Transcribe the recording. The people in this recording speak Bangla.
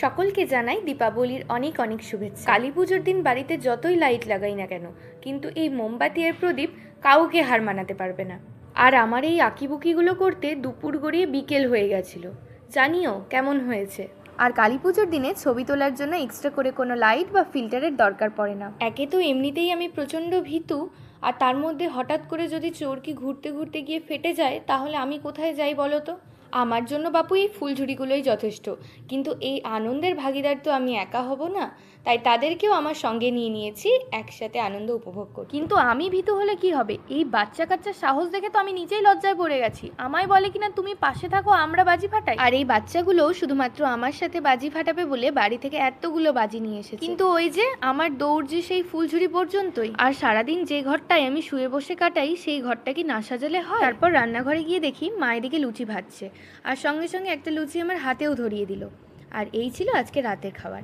সকলকে জানাই দীপাবলির অনেক অনেক শুভেচ্ছা। কালী পুজোর দিন বাড়িতে যতই লাইট লাগাই না কেন, কিন্তু এই মোমবাতি আর প্রদীপ কাউকে হার মানাতে পারবে না। আর আমার এই আঁকিবুকিগুলো করতে দুপুর গড়িয়ে বিকেল হয়ে গেছিল। জানিও কেমন হয়েছে। আর কালী পুজোর দিনে ছবি তোলার জন্য এক্সট্রা করে কোনো লাইট বা ফিল্টারের দরকার পড়ে না। একে তো এমনিতেই আমি প্রচণ্ড ভীতু, আর তার মধ্যে হঠাৎ করে যদি চোরকি ঘুরতে ঘুরতে গিয়ে ফেটে যায়, তাহলে আমি কোথায় যাই বলো তো? আমার জন্য বাপু এই ফুলঝুরিগুলোই যথেষ্ট, কিন্তু এই আনন্দের ভাগিদার তো আমি একা হব না, তাই তাদেরকেও আমার সঙ্গে নিয়ে নিয়েছি, একসাথে আনন্দ উপভোগ করি। কিন্তু আমি ভীতু হলে কি হবে? এই বাচ্চা কাচ্চার সাহস দেখে তো আমি নিজেই লজ্জায় পড়ে গেছি। আমায় বলে কিনা তুমি পাশে থাকো, আমরা বাজি ফাটাই। আর এই বাচ্চাগুলো শুধুমাত্র আমার সাথে বাজি ফাটাবে বলে বাড়ি থেকে এতগুলো বাজি নিয়ে এসেছে, কিন্তু ওই যে আমার দৌড় যে সেই ফুলঝুরি পর্যন্তই। আর সারাদিন যে ঘরটায় আমি শুয়ে বসে কাটাই, সেই ঘরটা কি না সাজালে হয়? তারপর রান্নাঘরে গিয়ে দেখি মা এদিকে লুচি ভাজছে, আর সঙ্গে সঙ্গে একটা লুচি আমার হাতেও ধরিয়ে দিল। আর এই ছিল আজকে রাতের খাবার।